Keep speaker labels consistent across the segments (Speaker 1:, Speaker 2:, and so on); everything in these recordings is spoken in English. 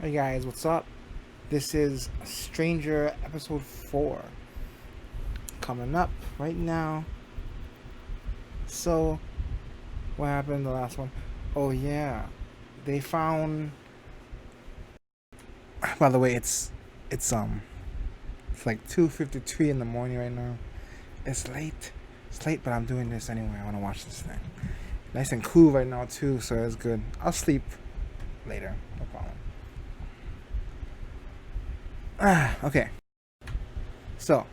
Speaker 1: Hey guys, what's up? This is Stranger episode 4 coming up right now. So, what happened in the last one? Oh yeah, they found. By the way, it's like 2:53 in the morning right now. It's late. It's late, but I'm doing this anyway. I want to watch this thing. Nice and cool right now too, so it's good. I'll sleep later. No problem. Okay. So,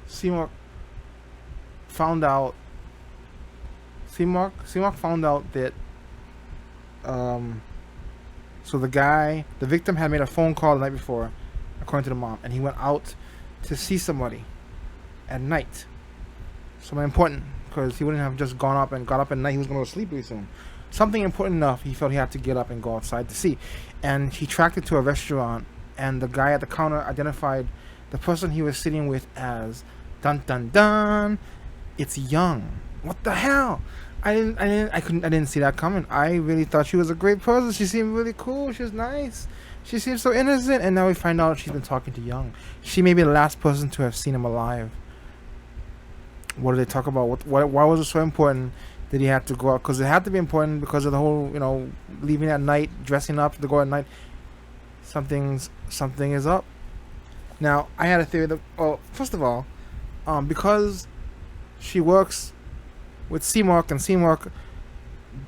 Speaker 1: Seymour found out. Seymour found out that so the victim had made a phone call the night before, according to the mom, and he went out to see somebody at night. Something important, because he wouldn't have just got up at night. He was going to go to sleep pretty soon. Something important enough, he felt he had to get up and go outside to see. And he tracked it to a restaurant, and the guy at the counter identified the person he was sitting with as dun dun dun. It's Young. What the hell? I didn't see that coming. I really thought she was a great person. She seemed really cool. She was nice. She seemed so innocent, and now we find out she's been talking to Young. She may be the last person to have seen him alive. What did they talk about? Why was it so important that he had to go out? Because it had to be important because of the whole, leaving at night, dressing up to go at night. Something is up. Now, I had a theory that, first of all, because she works with Seymour, and Seymour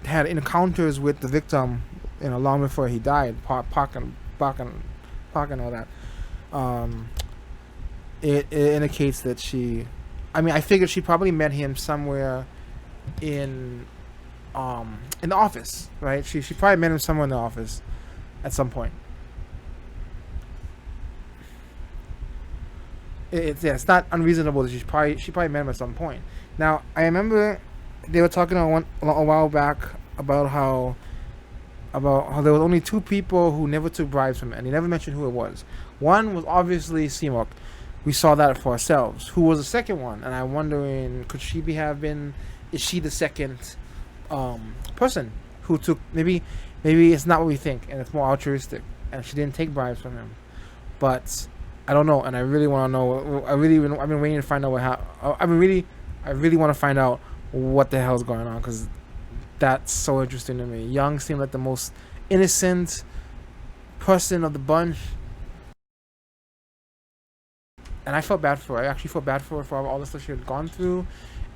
Speaker 1: had encounters with the victim, long before he died, Park and all that. It indicates that she. I figured she probably met him somewhere in the office, right? She probably met him somewhere in the office at some point. It's not unreasonable that she probably met him at some point. Now, I remember they were talking a while back about how there were only two people who never took bribes from him, and they never mentioned who it was. One was obviously Seymour. We saw that for ourselves. Who was the second one? And I'm wondering, could she is she the second person who took, maybe it's not what we think, and it's more altruistic, and she didn't take bribes from him. But I don't know, and I really want to know. I've been waiting to find out I really want to find out what the hell's going on, because that's so interesting to me. Young seemed like the most innocent person of the bunch. And I felt bad for her. I actually felt bad for her for all the stuff she had gone through,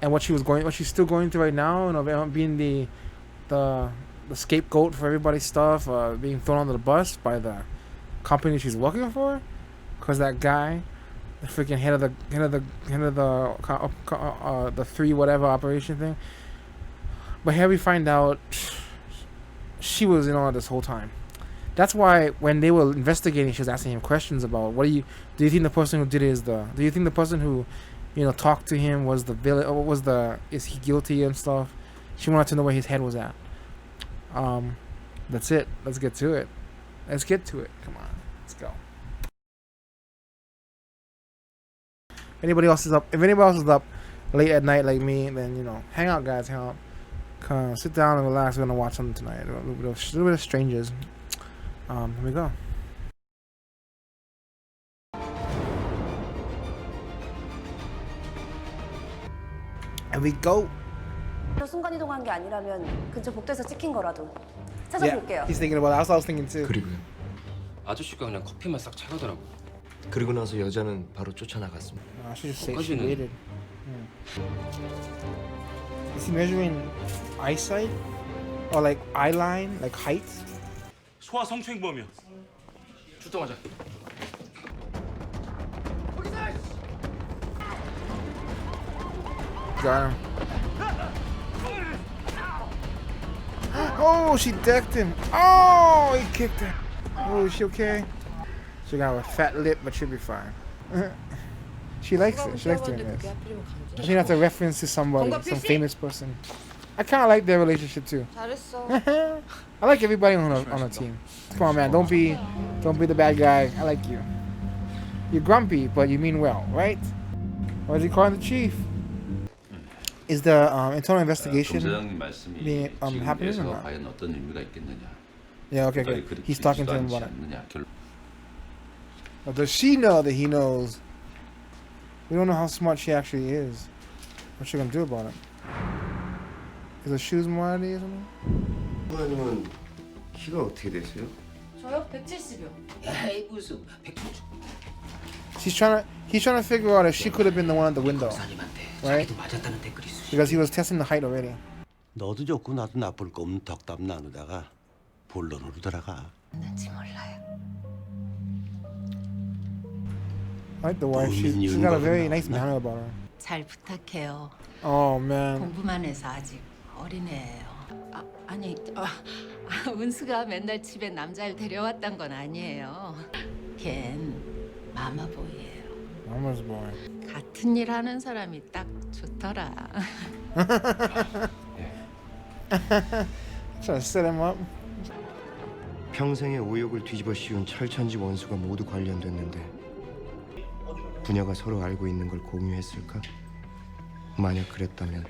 Speaker 1: and what she's still going through right now. Being the scapegoat for everybody's stuff, being thrown under the bus by the company she's working for, because that guy, the freaking head of the 3 whatever operation thing. But here we find out she was in all this whole time. That's why when they were investigating, she was asking him questions about do you think the person who did it do you think the person who, talked to him was the villain, or is he guilty and stuff? She wanted to know where his head was at. That's it. Let's get to it. Come on. Let's go. If anybody else is up late at night like me, then, hang out, guys. Hang out. Come on, sit down and relax. We're going to watch something tonight. A little bit of Strangers. Here we go. And we go.
Speaker 2: 순간이동한 게 아니라면 근처 복도에서 찍힌 거라도
Speaker 1: Yeah,
Speaker 2: 찾아볼게요.
Speaker 1: he's thinking about it. That's what I was thinking too.
Speaker 3: 그리고요.
Speaker 4: 아저씨가 그냥 커피만 싹 차가더라고.
Speaker 3: 그리고 나서 여자는 바로 쫓아나갔습니다.
Speaker 1: I should just say she
Speaker 4: 거기까지는-
Speaker 1: waited. Is he measuring eyesight? Or like eye line? Like height?
Speaker 5: 소아 성추행범이야.
Speaker 4: 출동하자.
Speaker 1: Got him. Oh, she decked him. Oh, he kicked her. Oh, is she okay? She got a fat lip, but she'll be fine. She likes it. She likes doing this. I think that's a reference to somebody, some famous person. I kind of like their relationship too.
Speaker 2: 잘했어.
Speaker 1: I like everybody on a team. Come on, man. Don't be the bad guy. I like you. You're grumpy, but you mean well, right? What is he calling the chief? Is the internal investigation
Speaker 6: 검사장님 말씀이
Speaker 1: being happening or
Speaker 6: 지금에서
Speaker 1: not?
Speaker 6: 과연 어떤 의미가 있겠느냐.
Speaker 1: Yeah, okay,
Speaker 6: 생각이
Speaker 1: okay.
Speaker 6: 그리
Speaker 1: He's talking to him
Speaker 6: 길지도
Speaker 1: about
Speaker 6: 않지
Speaker 1: it.
Speaker 6: 않느냐.
Speaker 1: But does she know that he knows? We don't know how smart she actually is. What's she gonna do about it? Is her shoes more out or something?
Speaker 3: 부모님은 키가 어떻게 되세요?
Speaker 2: 저요? 170이요.
Speaker 4: 에이 무슨 백수주
Speaker 1: He's trying to figure out if she could have been the one at the window
Speaker 4: 박사님한테
Speaker 1: Right.
Speaker 4: 자기도 맞았다는 댓글이 있으시.
Speaker 1: because he was testing the height already.
Speaker 7: 너도 좋고 나도 나쁠 거 없는 덕담 나누다가 본론으로 들어가.
Speaker 2: 난지 몰라요.
Speaker 1: I like the wife. She's got a very nice manner about her.
Speaker 8: 잘 부탁해요.
Speaker 1: Oh man.
Speaker 8: 공부만 해서 아직 어린애예요. 은수가 맨날 집에 남자를 데려왔단 건 아니에요. 걘 마마보이예요.
Speaker 1: Mama's boy.
Speaker 8: 같은 일 하는 사람이 딱 좋더라.
Speaker 1: Trying to set him up.
Speaker 3: 평생의 오욕을 뒤집어 씌운 철천지 원수가 모두 관련됐는데 부녀가 서로 알고 있는 걸 공유했을까? 만약 그랬다면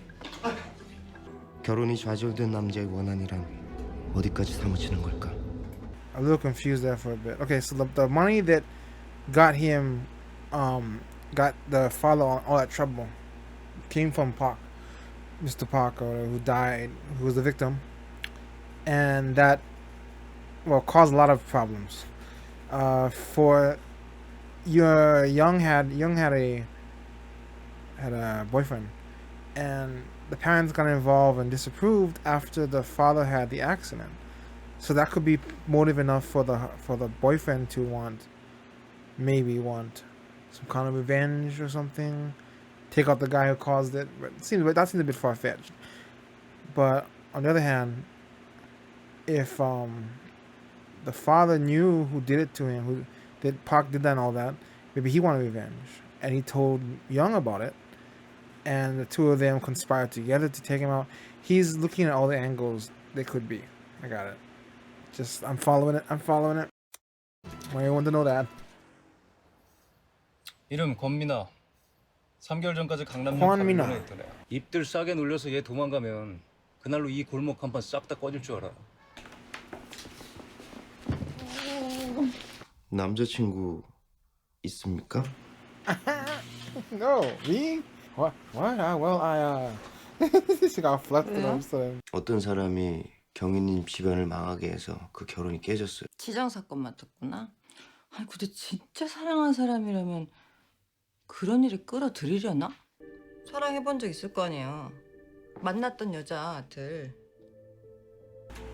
Speaker 3: 결혼이 좌절된 남자의 원한이란 어디까지 사무치는 걸까?
Speaker 1: A little confused there for a bit. Okay, so the money that got him, got the father on all that trouble, came from Park, Mr. Park, or who died, who was the victim, and that, well, caused a lot of problems. For Young had a boyfriend, and the parents got involved and disapproved after the father had the accident. So that could be motive enough for the boyfriend to maybe want some kind of revenge or something. Take out the guy who caused it. But that seems a bit far fetched. But on the other hand, if the father knew who did it to him, Park did that and all that, maybe he wanted revenge, and he told Young about it, and the two of them conspired together to take him out. He's looking at all the angles they could be. I got it. I'm following it. Want everyone to know that.
Speaker 9: 이름 권민아. 3개월 전까지 강남역
Speaker 1: 권민아.
Speaker 9: 가면에 있던 애. 입들 싸게 놀려서 얘 도망가면 그날로 이 골목 한판 싹 다 꺼질 줄 알아.
Speaker 3: 남자친구 있습니까?
Speaker 1: No, me? What? She got flustered all of a sudden.
Speaker 3: 어떤 사람이 경희님 집안을 망하게 해서 그 결혼이 깨졌어요.
Speaker 8: 치정 사건 맡았구나. 아니 근데 진짜 사랑한 사람이라면 그런 일을 끌어들이려나? 사랑해본 적 있을 거 아니에요. 만났던 여자들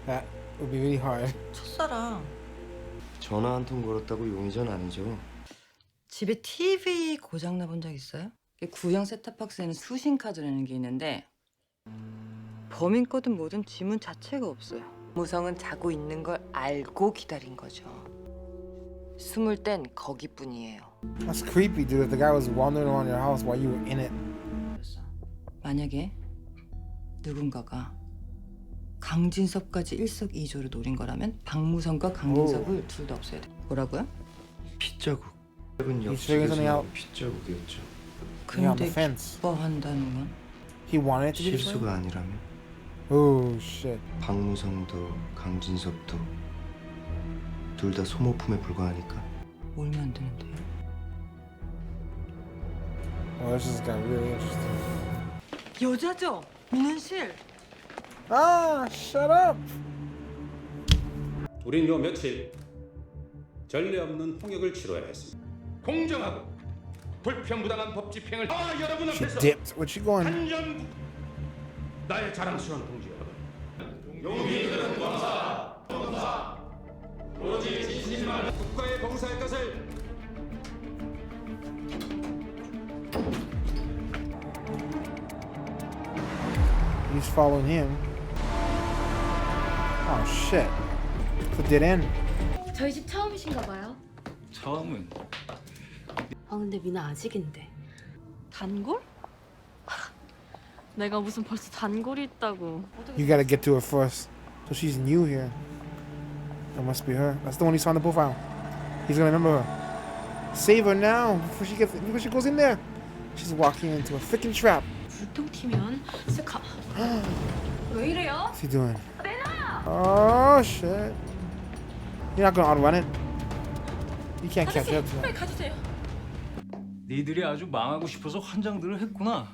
Speaker 1: That would be really hard.
Speaker 8: 첫사랑.
Speaker 3: 전화 한 통 걸었다고 용의자는 아니죠?
Speaker 8: 집에 TV 고장 나본 적 있어요? 구형 세탁박스에는 수신 카드라는 게 있는데 범인 거든 뭐든 지문 자체가 없어요. 무성은 자고 있는 걸 알고 기다린 거죠. 숨을 땐 거기뿐이에요.
Speaker 1: That's creepy, dude. If the guy was wandering around your house while you were in it.
Speaker 8: 만약에 누군가가 강진섭까지 일석이조로 노린 거라면 박무성과 강진섭을 둘 다 없애야 돼. 뭐라고요?
Speaker 3: 핏자국. 짧은
Speaker 1: He's figuring something out.
Speaker 3: 옆집에서 핏자국이었죠.
Speaker 1: Yeah, on
Speaker 8: 근데
Speaker 1: the fence.
Speaker 8: 기뻐한다는 건
Speaker 1: He wanted it to be
Speaker 3: 실수가 아니라면
Speaker 1: Oh shit.
Speaker 3: 박무성도 강진섭도 둘 다 소모품에 불과하니까.
Speaker 8: 뭘 만드는데요?
Speaker 1: Oh, this just got really interesting.
Speaker 8: 여자죠? 민현실.
Speaker 1: Ah, shut up.
Speaker 5: 우린 요 며칠 전례 없는 홍역을 치러야 했습니다. 공정하고 불평부당한 법 집행을 여러분
Speaker 1: She
Speaker 5: 앞에서
Speaker 1: dipped. Where'd she going?
Speaker 5: 한전 나의 자랑스러운 동지여러분. 용기들은 검사 오로지 진실만 국가에 봉사할 것을
Speaker 1: He's following him. Oh shit. It's a dead end.
Speaker 10: 저희 집 처음이신가 봐요.
Speaker 9: 처음은
Speaker 10: 근데 미나 아직인데.
Speaker 2: 단골?
Speaker 10: 내가 무슨 벌써 단골이 있다고.
Speaker 1: You gotta get to her first. So she's new here. That must be her. That's the one he saw in the profile. He's gonna remember her. Save her now before she goes in there. She's walking into a freaking trap.
Speaker 10: 불똥 튀면 스카. 왜 이래요?
Speaker 1: What's he doing? Oh shit. You're not gonna outrun it. You can't catch up to that.
Speaker 10: 가주세요.
Speaker 9: 니들이 아주 망하고 싶어서 환장들을 했구나.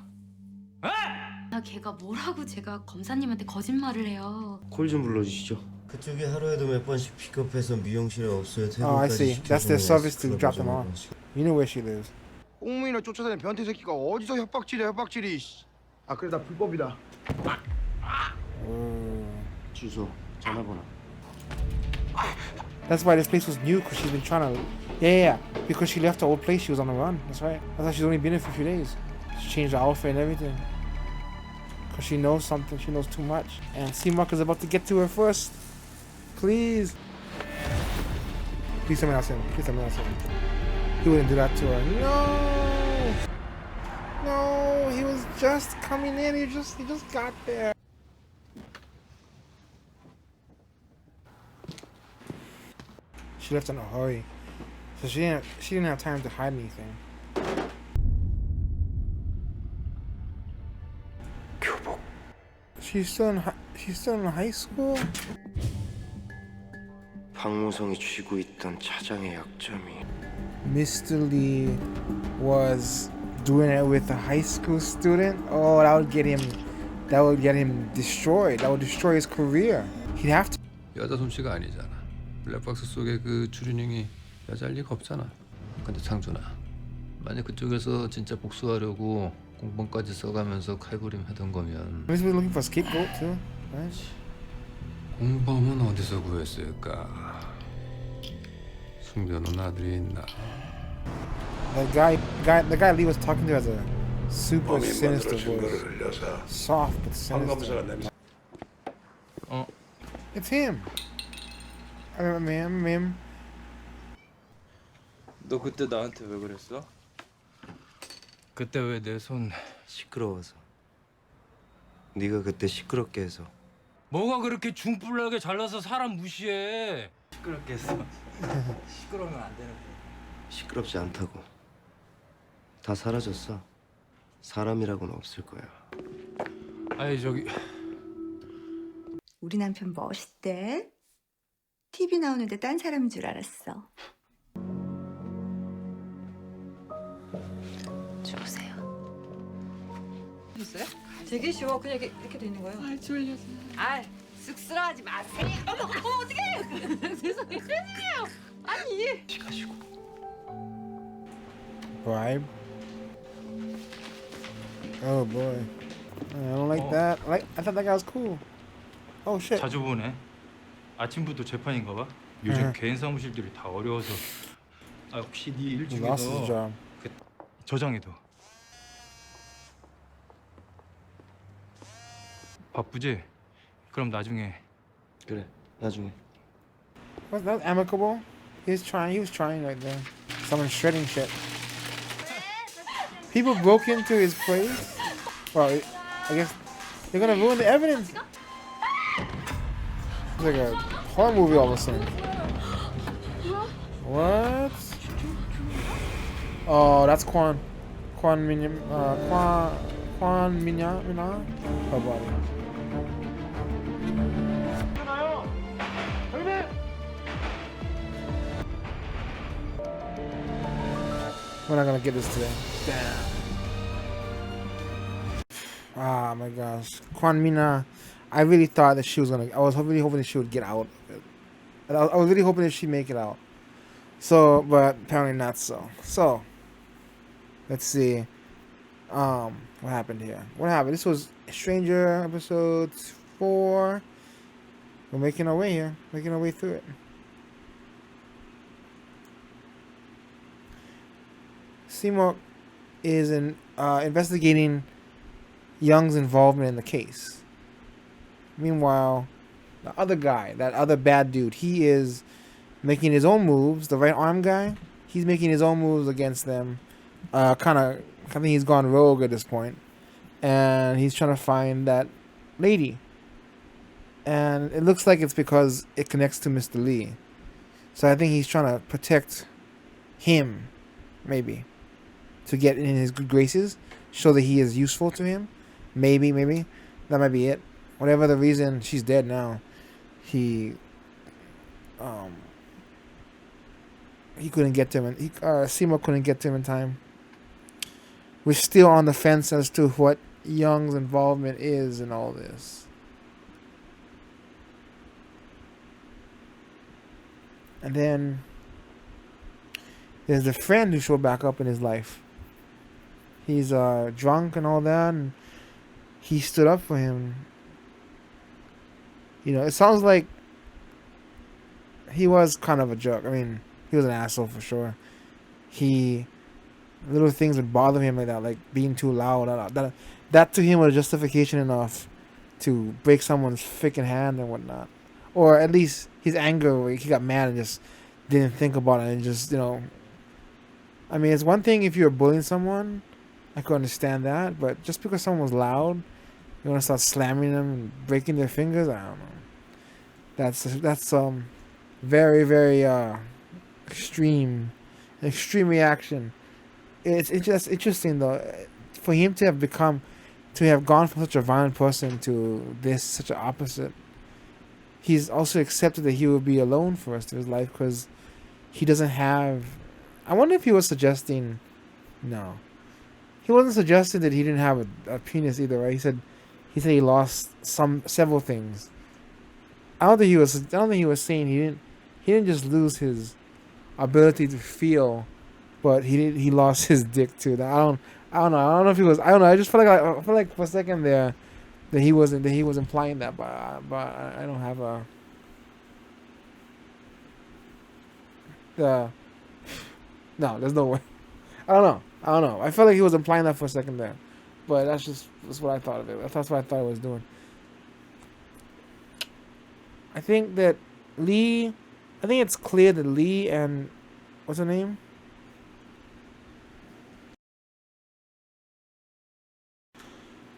Speaker 10: 아, 걔가 뭐라고 제가 검사님한테 거짓말을 해요.
Speaker 3: 콜 좀 불러주시죠. 그쪽에 하루에도 몇 번씩 픽업해서 미용실에 없어요.
Speaker 1: Oh, I see. That's their service to drop them off.
Speaker 3: 클럽에서
Speaker 1: You know where she lives.
Speaker 11: 꽁무니나 쫓아다니는 변태 새끼가 어디서 협박질이야 협박질이. 아 그래 나 불법이다.
Speaker 3: 주소, 전화번호.
Speaker 1: That's why this place was new, because she's been trying to. Yeah. Because she left her old place, she was on the run. That's right. That's why she's only been here for a few days. She changed her outfit and everything. Because she knows something. She knows too much. And C-Mark is about to get to her first. Please. Please tell me that's him. Please tell me that's him. He wouldn't do that to her. No. No. He was just coming in. He just got there. She left in a hurry, so she didn't have time to hide anything. She's still in high school.
Speaker 3: 박무성이 쥐고 있던 차장의 약점이
Speaker 1: Mr. Lee was doing it with a high school student. Oh, that would get him destroyed. That would destroy his career. He'd have to.
Speaker 6: 여자 솜씨가 아니잖아. 블랙박스 속에 그 추리닝이 여자일 리가 없잖아. 근데 창준아, 만약 그쪽에서 진짜 복수하려고 공범까지 써가면서 칼부림 하던 거면
Speaker 1: He's been looking for a scapegoat too, right?
Speaker 6: 공범은 어디서 구했을까? 숨겨놓은 아들이 있나?
Speaker 1: The guy Lee was talking to has a super sinister voice. Soft but sinister. It's him. I remember him.
Speaker 9: 너 그때 나한테 왜 그랬어? 그때 왜 내 손...
Speaker 3: 시끄러워서. 네가 그때 시끄럽게 해서.
Speaker 9: 뭐가 그렇게 중불나게 잘나서 사람 무시해? 시끄럽게 했어. 시끄러우면 안 되는 거야.
Speaker 3: 시끄럽지 않다고. 다 사라졌어. 사람이라고는 없을 거야.
Speaker 9: 아니 저기...
Speaker 12: 우리 남편 멋있대. TV 나오는데 딴 사람인 줄 알았어.
Speaker 10: 주무세요.
Speaker 8: 됐어요? 되게 쉬워. 그냥 이렇게 돼 있는 거예요. 아, 졸려서. 아, 쑥스러워하지 마세요. 어머, 어떡해. 죄송해요. 아니.
Speaker 3: 시가시고.
Speaker 1: Bribe. Oh boy. I don't like that. I thought that guy was cool. Oh shit.
Speaker 9: 자주 보네. 아침부터 재판인가 봐. 요즘
Speaker 1: 응.
Speaker 9: 개인 사무실들이 다 어려워서. 아 혹시 네 일
Speaker 1: He lost his
Speaker 9: 중에서
Speaker 1: job.
Speaker 9: 저장해둬. 바쁘지? 그럼 나중에.
Speaker 3: 그래, 나중에.
Speaker 1: Was that amicable? He was trying right there. Someone shredding shit. People broke into his place. Well, I guess they're gonna ruin the evidence. It's like a horror movie all of a sudden. What? Oh, that's Quan Minya, her body. We're not gonna get this today. Damn. Ah, my gosh. Quan Mina, I really thought that she was gonna. I was really hoping that she would get out. I was really hoping that she'd make it out. So, but apparently not so. So, let's see. What happened here? What happened? This was Stranger episode 4. We're making our way here. Making our way through it. Seymour is investigating Young's involvement in the case. Meanwhile, the other guy, that other bad dude, he is making his own moves. The right arm guy, he's making his own moves against them. I think he's gone rogue at this point. And he's trying to find that lady. And it looks like it's because it connects to Mr. Lee. So I think he's trying to protect him, maybe, to get in his good graces, show that he is useful to him. Maybe that might be it. Whatever the reason, she's dead now. He couldn't get to him, and Seymour couldn't get to him in time. We're still on the fence as to what Young's involvement is in all this. And then there's a friend who showed back up in his life. He's drunk and all that, and he stood up for him. You know, it sounds like he was kind of a jerk. I mean, he was an asshole for sure. Little things would bother him like that, like being too loud. That to him was justification enough to break someone's freaking hand and whatnot. Or at least his anger, he got mad and just didn't think about it and just, you know. I mean, it's one thing if you're bullying someone, I could understand that, but just because someone was loud, you want to start slamming them and breaking their fingers, I don't know. That's very, very extreme reaction. It's just interesting though, for him to have gone from such a violent person to this, such an opposite. He's also accepted that he will be alone for the rest of his life because he doesn't have. I wonder if he was suggesting. No, he wasn't suggesting that he didn't have a penis either, right? He said he lost several things. I don't think he was saying he didn't just lose his ability to feel, but he lost his dick too. I don't know. I don't know if he was. I don't know. I just feel like for a second there that he was implying that, but I don't have a. No, there's no way. I don't know. I felt like he was implying that for a second there, but that's what I thought of it. That's what I thought he was doing. I think it's clear that Lee and what's her name?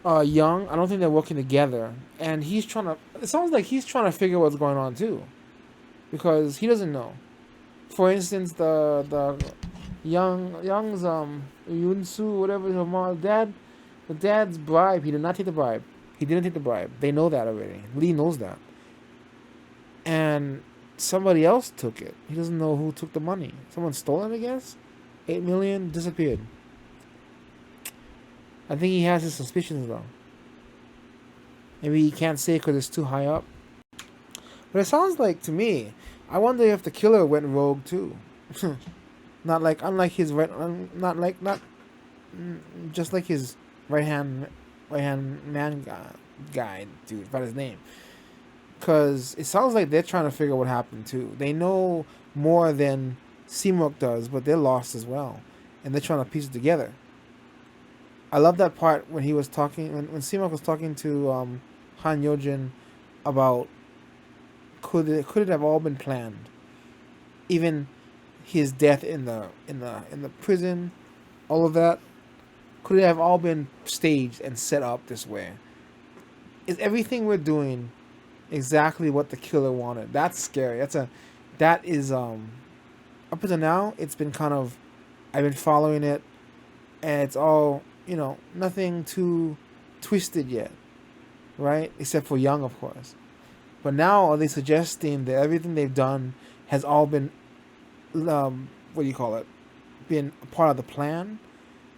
Speaker 1: Young, I don't think they're working together, and it sounds like he's trying to figure what's going on too, because he doesn't know. For instance, the Young's Yunsu, whatever her mom, the dad's bribe, he did not take the bribe. He didn't take the bribe. They know that already. Lee knows that, and somebody else took it. He doesn't know who took the money. Someone stole it, I guess. 8 million disappeared. I think he has his suspicions though. Maybe he can't say because it's too high up. But it sounds like to me, I wonder if the killer went rogue too. Just like his right hand man guy dude, about his name. Because it sounds like they're trying to figure out what happened too. They know more than Seamok does, but they're lost as well, and they're trying to piece it together. I love that part when he was talking, when Seamok was talking to Han Yojin about could it have all been planned, even his death in the prison, all of that. Could it have all been staged and set up this way? Is everything we're doing exactly what the killer wanted? That's scary. That is up until now it's been kind of, I've been following it, and it's all, you know, nothing too twisted yet, right? Except for Young, of course. But now are they suggesting that everything they've done has all been been a part of the plan,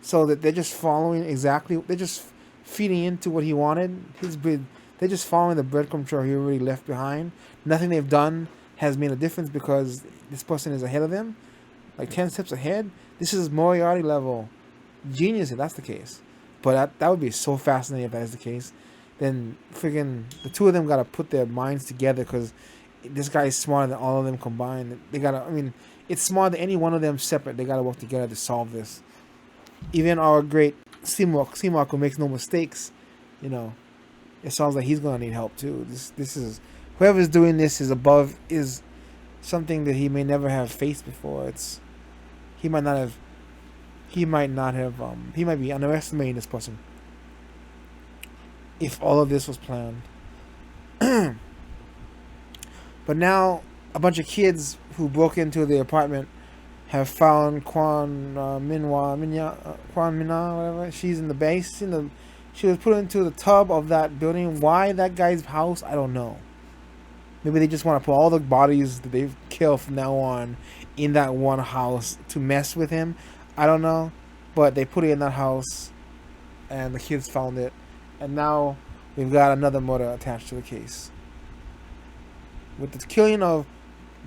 Speaker 1: so that they're just following exactly, they're just feeding into what he wanted. They're just following the breadcrumb trail he already left behind. Nothing they've done has made a difference because this person is ahead of them, like 10 steps ahead. This is Moriarty level genius if that's the case. But that would be so fascinating if that is the case. Then friggin' the two of them gotta put their minds together, because this guy is smarter than all of them combined. It's smarter than any one of them separate. They gotta work together to solve this. Even our great Seamok, who makes no mistakes, you know, it sounds like he's gonna need help too. This is, whoever's doing this is something that he may never have faced before. He might be underestimating this person if all of this was planned. But now a bunch of kids who broke into the apartment have found Kwan Mina, whatever. She's in the base. She was put into the tub of that building. Why that guy's house? I don't know. Maybe they just want to put all the bodies that they've killed from now on in that one house to mess with him. I don't know. But they put it in that house and the kids found it. And now we've got another murder attached to the case. With the killing of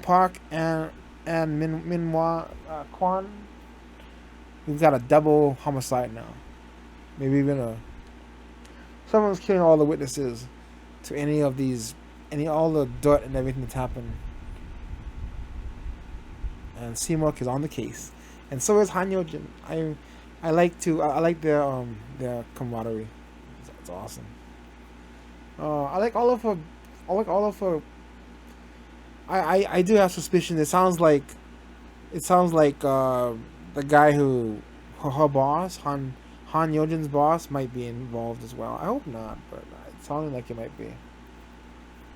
Speaker 1: Park and Minhwa Kwan, we've got a double homicide now. Maybe even someone's killing all the witnesses to any of these, all the dirt and everything that's happened. And Seung-woo is on the case, and so is Han Yo-jin. I like their camaraderie. It's awesome. I like all of her. I do have suspicion. It sounds like the guy who her boss, Han Yo-jin's boss, might be involved as well. I hope not, but it sounded like it might be.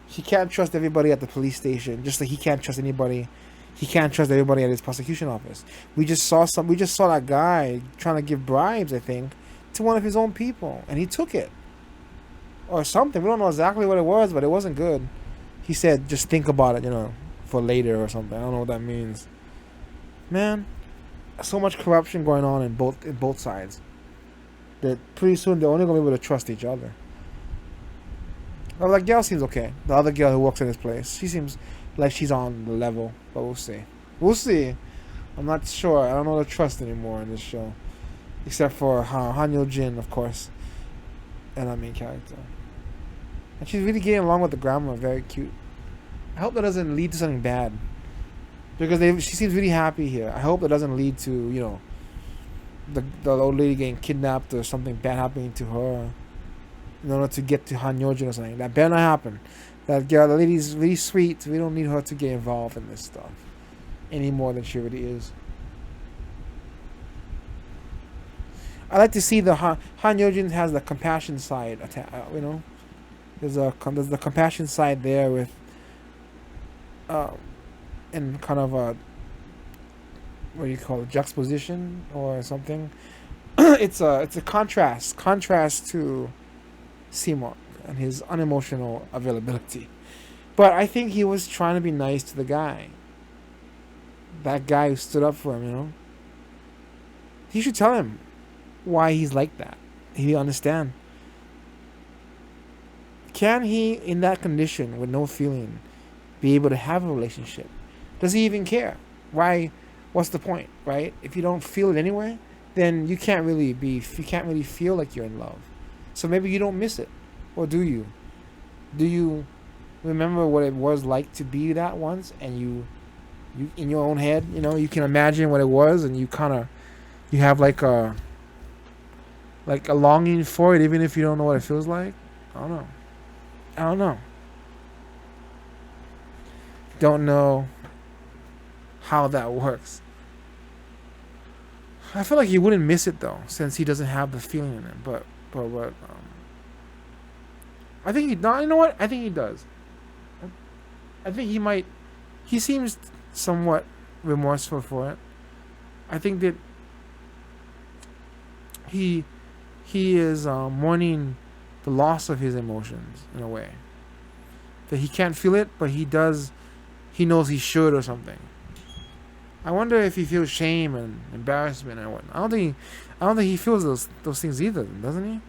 Speaker 1: He can't trust everybody at the police station, just like he can't trust anybody. He can't trust everybody at his prosecution office. We just saw that guy trying to give bribes, I think, to one of his own people, and he took it. Or something. We don't know exactly what it was, but it wasn't good. He said, just think about it, for later or something. I don't know what that means. Man, so much corruption going on in both sides that pretty soon they're only going to be able to trust each other. Well, that girl seems okay. The other girl who works in this place, she seems like she's on the level, but we'll see. We'll see. I'm not sure. I don't know the trust anymore in this show. Except for Han Yo-jin, of course, and our main character. And she's really getting along with the grandma, very cute. I hope that doesn't lead to something bad. Because she seems really happy here. I hope it doesn't lead to, the old lady getting kidnapped or something bad happening to her in order to get to Han Yo-jin or something. That better not happen. That girl, the lady's really sweet. We don't need her to get involved in this stuff any more than she already is. I like to see the Han Yo-jin has the compassion side. There's the compassion side there with in kind of a, what do you call it, juxtaposition or something. It's a contrast to Seung-woo and his unemotional availability. But I think he was trying to be nice to the guy. That guy who stood up for him, He should tell him why he's like that. He'll understand. Can he, in that condition, with no feeling, be able to have a relationship? Does he even care? Why? What's the point, right? If you don't feel it anyway, then you can't really feel like you're in love. So maybe you don't miss it. Or do you? Do you remember what it was like to be that once, and you in your own head, you can imagine what it was, and you have like a longing for it, even if you don't know what it feels like? I don't know. Don't know how that works. I feel like he wouldn't miss it though, since he doesn't have the feeling in it. But I think he. No, you know what? I think he does. I think he might. He seems somewhat remorseful for it. I think that he is mourning the loss of his emotions in a way. That he can't feel it, but he does. He knows he should or something. I wonder if he feels shame and embarrassment and whatnot. I don't think he feels those things either, doesn't he?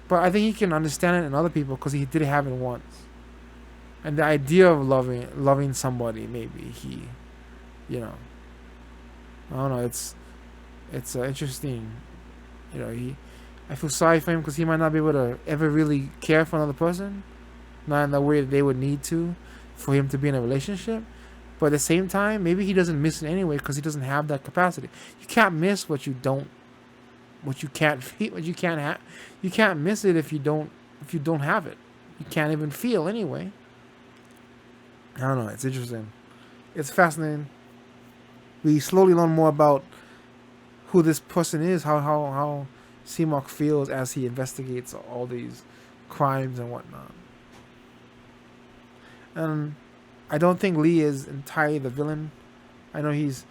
Speaker 1: But I think he can understand it in other people because he did have it once. And the idea of loving somebody, maybe he, I don't know. It's interesting. I feel sorry for him because he might not be able to ever really care for another person, not in the way that they would need to, for him to be in a relationship. But at the same time, maybe he doesn't miss it anyway because he doesn't have that capacity. You can't miss what you can't feel, what you can't have. You can't miss it if you don't have it. You can't even feel anyway. I don't know. It's interesting. It's fascinating. We slowly learn more about who this person is, how Seung-woo feels as he investigates all these crimes and whatnot. And I don't think Lee is entirely the villain. I know he's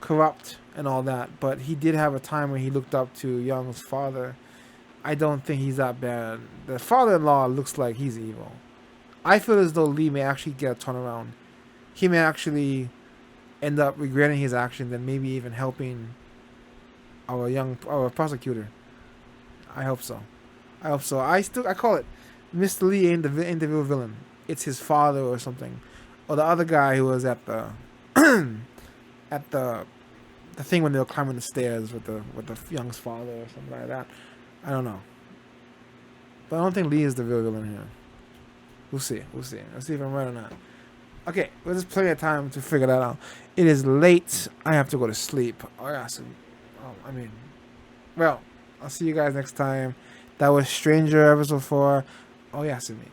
Speaker 1: corrupt and all that, but he did have a time when he looked up to Young's father. I don't think he's that bad. The father-in-law looks like he's evil. I feel as though Lee may actually get a turnaround. He may actually end up regretting his actions and maybe even helping our prosecutor. I hope so. I hope so. I call it Mr. Lee ain't the real villain. It's his father or something, or the other guy who was at the at the thing when they were climbing the stairs with the young's father or something like that. I don't know, but I don't think Lee is the real villain here. We'll see. We'll see. Let's see if I'm right or not. Okay, well, there's plenty of time to figure that out. It is late. I have to go to sleep. Oh yeah, well, I'll see you guys next time. That was Stranger episode 4. Oh yeah, see me.